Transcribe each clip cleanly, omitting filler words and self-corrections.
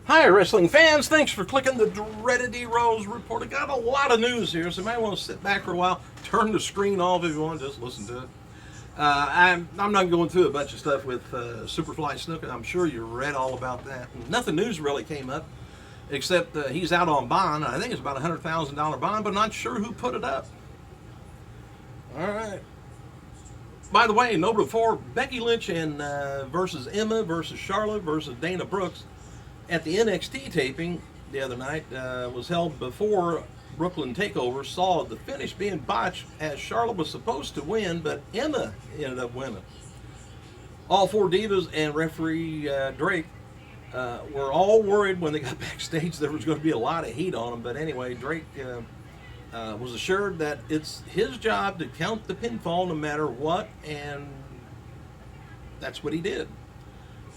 Hi, wrestling fans. Thanks for clicking the dreaded D-Rose report. I got a lot of news here, so you might want to sit back for a while, turn the screen off if you want, just listen to it. I'm not going through a bunch of stuff with SUPERFLY SNUKA. I'm sure you read all about that. Nothing news really came up, except he's out on bond. I think it's about a $100,000 bond, but not sure who put it up. All right. By the way, note before, Becky Lynch and versus Emma versus Charlotte versus Dana Brooks at the NXT taping the other night was held before Brooklyn Takeover saw the finish being botched as Charlotte was supposed to win, but Emma ended up winning. All four divas and referee Drake were all worried when they got backstage there was going to be a lot of heat on them, but anyway, Drake was assured that it's his job to count the pinfall no matter what, and that's what he did.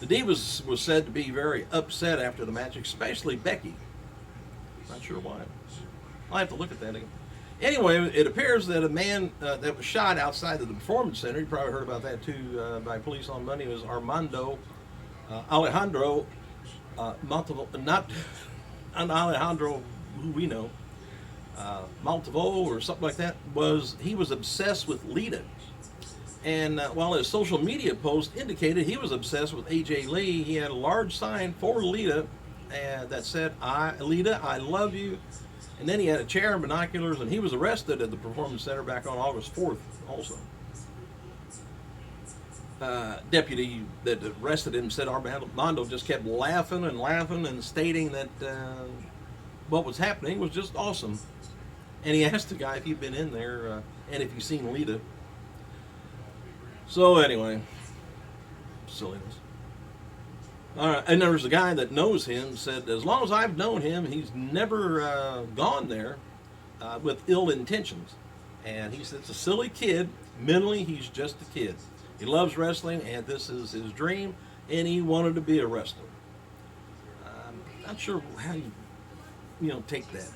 The Divas was said to be very upset after the match, especially Becky. Not sure why. I'll have to look at that again. Anyway, it appears that a man that was shot outside of the Performance Center, you probably heard about that too, by police on Monday, was Alejandro Montalvo, not Alejandro who we know, Montalvo or something like that. He was obsessed with Lita. And while his social media post indicated he was obsessed with AJ Lee, he had a large sign for Lita that said, Lita, I love you. And then he had a chair and binoculars, and he was arrested at the Performance Center back on August 4th also. Deputy that arrested him said Armando just kept laughing and stating that what was happening was just awesome. And he asked the guy if he'd been in there and if he'd seen Lita. So anyway, silliness. All right, and there's a guy that knows him said, as long as I've known him, he's never gone there with ill intentions. And he said it's a silly kid. Mentally, he's just a kid. He loves wrestling, and this is his dream, and he wanted to be a wrestler. Not sure how you take that.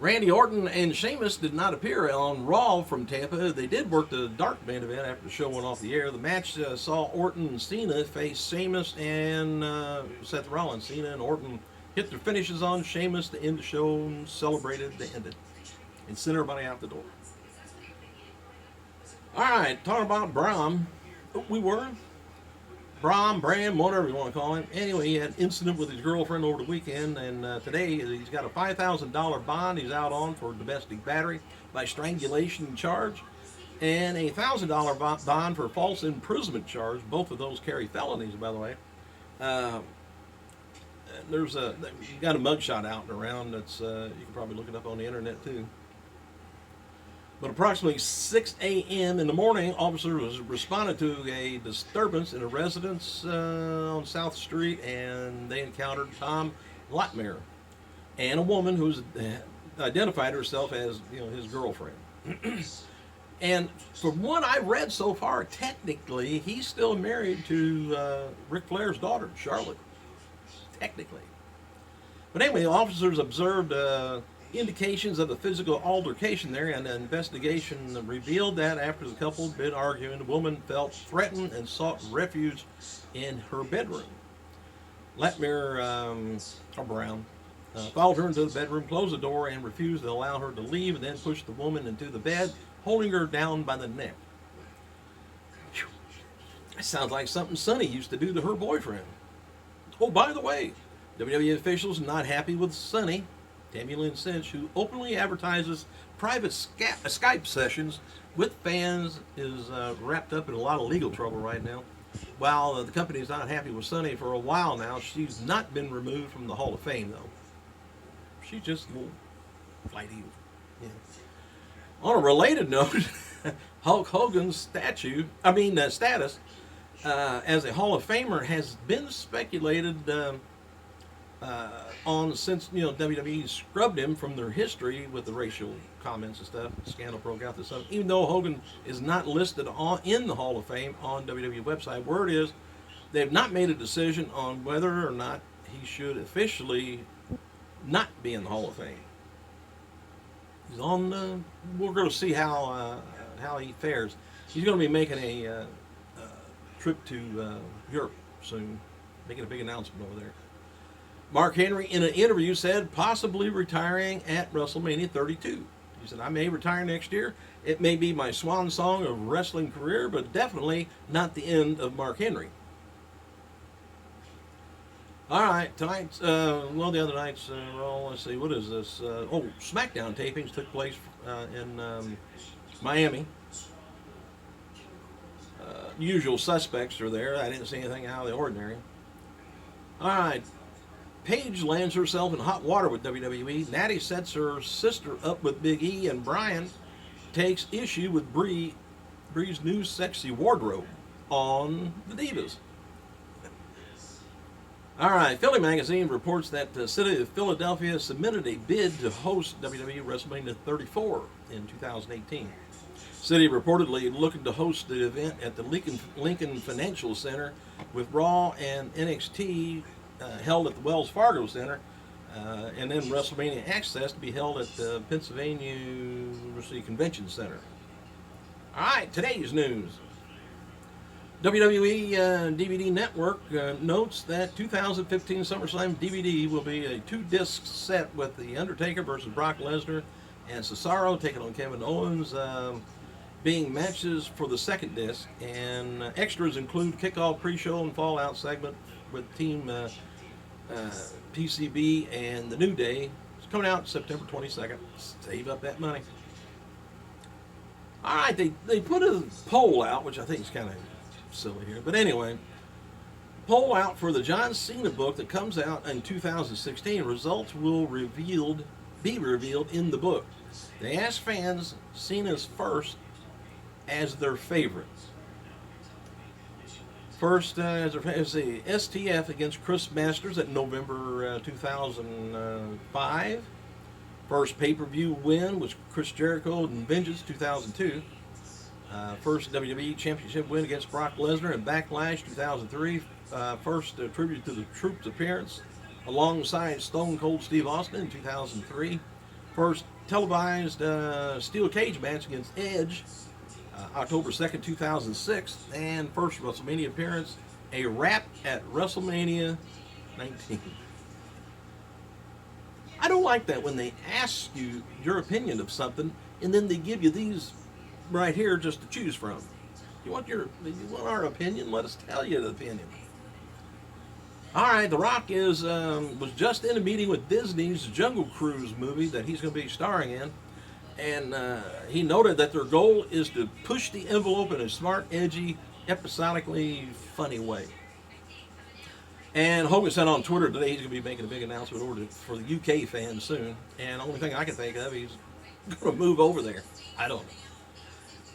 Randy Orton and Sheamus did not appear on Raw from Tampa. They did work the dark main event after the show went off the air. The match saw Orton and Cena face Sheamus and Seth Rollins. Cena and Orton hit their finishes on Sheamus to end the show and celebrated to end it and sent everybody out the door. All right, talking about BRAM. BRAM, whatever you want to call him. Anyway, he had an incident with his girlfriend over the weekend, and today he's got a $5,000 bond he's out on for domestic battery by strangulation charge, and a $1,000 bond for false imprisonment charge. Both of those carry felonies, by the way. You got a mugshot out and around. That's you can probably look it up on the internet too. But approximately 6 a.m. in the morning, officers responded to a disturbance in a residence on South Street, and they encountered Tom Lotmere and a woman who's identified herself as his girlfriend. And from what I read so far, technically, he's still married to Ric Flair's daughter, Charlotte. Technically. But anyway, the officers observed indications of a physical altercation there, and the investigation revealed that after the couple had been arguing, the woman felt threatened and sought refuge in her bedroom. Latmere, or Brown, followed her into the bedroom, closed the door, and refused to allow her to leave, and then pushed the woman into the bed, holding her down by the neck. Whew. That sounds like something Sonny used to do to her boyfriend. Oh, by the way, WWE officials not happy with Sonny, Tammy Lynn Cinch, who openly advertises private Skype sessions with fans, is wrapped up in a lot of legal trouble right now. While the company is not happy with Sonny for a while now, she's not been removed from the Hall of Fame, though. She's just a little flighty. Yeah. On a related note, Hulk Hogan's status as a Hall of Famer has been speculated on since WWE scrubbed him from their history with the racial comments and stuff. The scandal broke out this summer. Even though Hogan is not listed in the Hall of Fame on WWE website, word is they've not made a decision on whether or not he should officially not be in the Hall of Fame. He's on. We're going to see how he fares. He's going to be making a trip to Europe soon, making a big announcement over there. Mark Henry, in an interview, said possibly retiring at WrestleMania 32. He said, I may retire next year. It may be my swan song of wrestling career, but definitely not the end of Mark Henry. All right, tonight's, well, the other night's, well, let's see, what is this? SmackDown tapings took place in Miami. Usual suspects are there. I didn't see anything out of the ordinary. All right. Paige lands herself in hot water with WWE. Natty sets her sister up with Big E, and Brian takes issue with Brie's new sexy wardrobe on the Divas. All right, Philly Magazine reports that the city of Philadelphia submitted a bid to host WWE WrestleMania 34 in 2018. City reportedly looking to host the event at the Lincoln Financial Center, with Raw and NXT held at the Wells Fargo Center, and then WrestleMania Access to be held at the Pennsylvania University Convention Center. All right, today's news. WWE DVD Network notes that 2015 SummerSlam DVD will be a 2-disc set with The Undertaker versus Brock Lesnar and Cesaro taking on Kevin Owens, being matches for the second disc, and extras include kickoff pre-show and fallout segment with Team PCB and the New Day. It's coming out September 22nd. Save up that money. All right, they put a poll out, which I think is kind of silly here, but anyway, poll out for the John Cena book that comes out in 2016. Results will be revealed in the book. They asked fans Cena's first as their favorite. First, as the STF against Chris Masters at November 2005. First pay-per-view win was Chris Jericho and Vengeance 2002. First WWE Championship win against Brock Lesnar in Backlash 2003. First tribute to the Troops appearance alongside Stone Cold Steve Austin in 2003. First televised steel cage match against Edge October 2nd, 2006. And first WrestleMania appearance, a rap at WrestleMania 19. I don't like that when they ask you your opinion of something and then they give you these right here just to choose from. You want our opinion? Let us tell you the opinion. All right, The Rock was just in a meeting with Disney's Jungle Cruise movie that he's going to be starring in, and he noted that their goal is to push the envelope in a smart, edgy, episodically funny way. And Hogan said on Twitter today he's going to be making a big announcement for the UK fans soon, and the only thing I can think of, he's going to move over there. I don't know.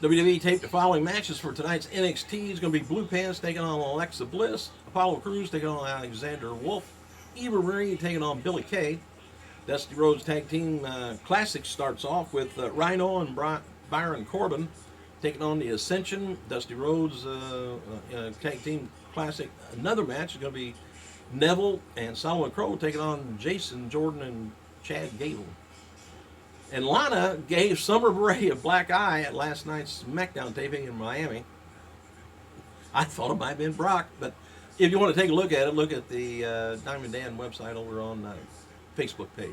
WWE taped the following matches for tonight's NXT. It's going to be Blue Pants taking on Alexa Bliss, Apollo Crews taking on Alexander Wolf, Eva Marie taking on Billie Kay. Dusty Rhodes Tag Team Classic starts off with Rhino and Byron Corbin taking on the Ascension. Dusty Rhodes Tag Team Classic. Another match is going to be Neville and Solomon Crow taking on Jason Jordan and Chad Gable. And Lana gave Summer Bray a black eye at last night's SmackDown taping in Miami. I thought it might have been Brock, but if you want to take a look at it, look at the Diamond Dan website over on Facebook page.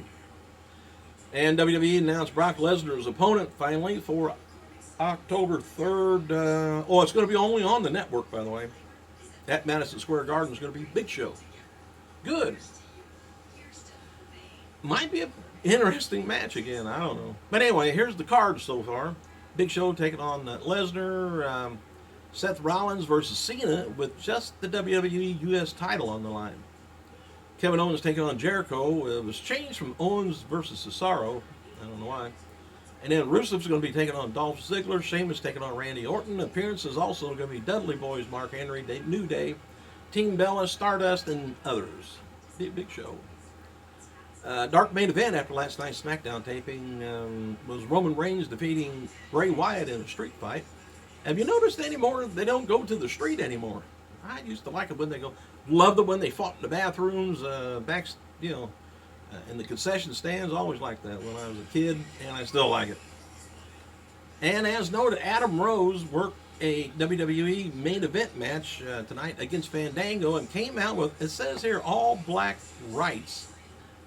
And WWE announced Brock Lesnar's opponent finally for October 3rd. It's going to be only on the network, by the way. At Madison Square Garden is going to be Big Show. Good. Might be an interesting match again. I don't know. But anyway, here's the card so far. Big Show taking on Lesnar. Seth Rollins versus Cena with just the WWE US title on the line. Kevin Owens taking on Jericho. It was changed from Owens versus Cesaro. I don't know why. And then Rusev's going to be taking on Dolph Ziggler. Sheamus taking on Randy Orton. Appearances also going to be Dudley Boys, Mark Henry, New Day, Team Bella, Stardust, and others. Big show. Dark main event after last night's SmackDown taping was Roman Reigns defeating Bray Wyatt in a street fight. Have you noticed anymore they don't go to the street anymore? I used to like it when they go. Loved it when they fought in the bathrooms, in the concession stands. Always liked that when I was a kid, and I still like it. And as noted, Adam Rose worked a WWE main event match tonight against Fandango and came out with, it says here, all black rights.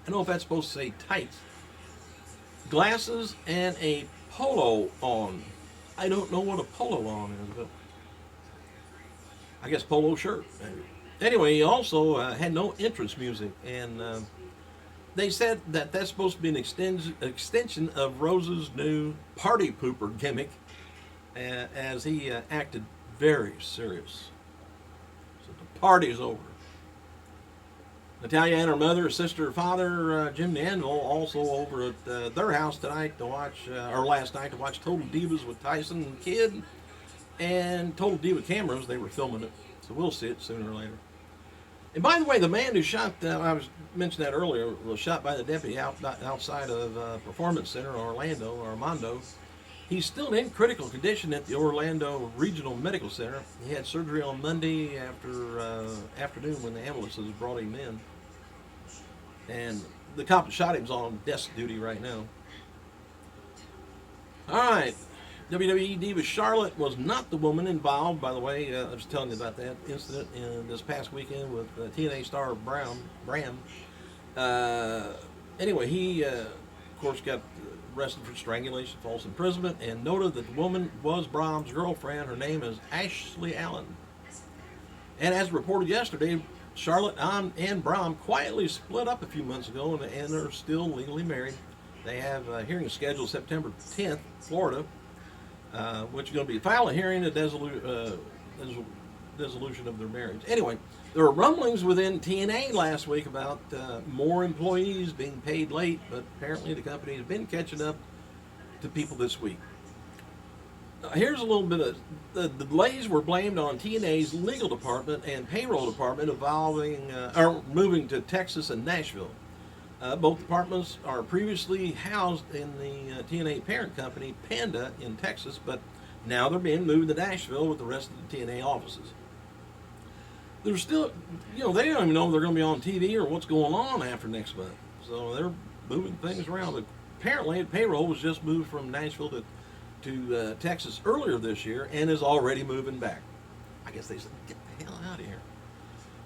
I don't know if that's supposed to say tights. Glasses and a polo on. I don't know what a polo on is, but I guess polo shirt, maybe. Anyway, he also had no entrance music, and they said that that's supposed to be an extension of Rose's new party pooper gimmick, as he acted very serious. So the party's over. Natalia and her mother, her sister, her father, Jim Neanville, also over at their house tonight to watch, or last night to watch Total Divas with Tyson and Kidd, and Total Diva cameras. They were filming it, so we'll see it sooner or later. And by the way, the man who shot, I was mentioned that earlier, was shot by the deputy outside of Performance Center, Armando. He's still in critical condition at the Orlando Regional Medical Center. He had surgery on Monday afternoon when the ambulances brought him in. And the cop that shot him's on desk duty right now. All right. WWE Diva Charlotte was not the woman involved, by the way. I was telling you about that incident in this past weekend with TNA star BRAM. Anyway, he, of course, got arrested for strangulation, false imprisonment, and noted that the woman was Brahm's girlfriend. Her name is Ashley Allen. And as reported yesterday, Charlotte and Brahm quietly split up a few months ago, and they're still legally married. They have a hearing scheduled September 10th, Florida, which is going to be file a hearing, a dissolution of their marriage. Anyway, there were rumblings within TNA last week about more employees being paid late, but apparently the company has been catching up to people this week. Here's a little bit of the delays were blamed on TNA's legal department and payroll department moving to Texas and Nashville. Both departments are previously housed in the TNA parent company, Panda, in Texas, but now they're being moved to Nashville with the rest of the TNA offices. They're still, they don't even know if they're going to be on TV or what's going on after next month. So they're moving things around. But apparently, payroll was just moved from Nashville to Texas earlier this year and is already moving back. I guess they said, get the hell out of here.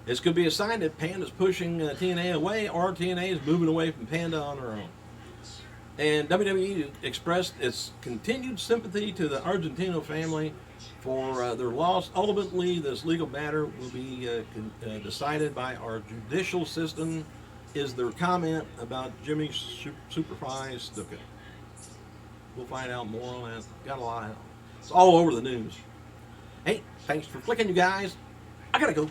This could be a sign that Panda's pushing TNA away, or TNA is moving away from Panda on her own. And WWE expressed its continued sympathy to the Argentino family for their loss. Ultimately, this legal matter will be decided by our judicial system, is their comment about Jimmy SUPERFLY SNUKA. We'll find out more on that. Got a lot of it. It's all over the news. Hey, thanks for clicking, you guys. I gotta go.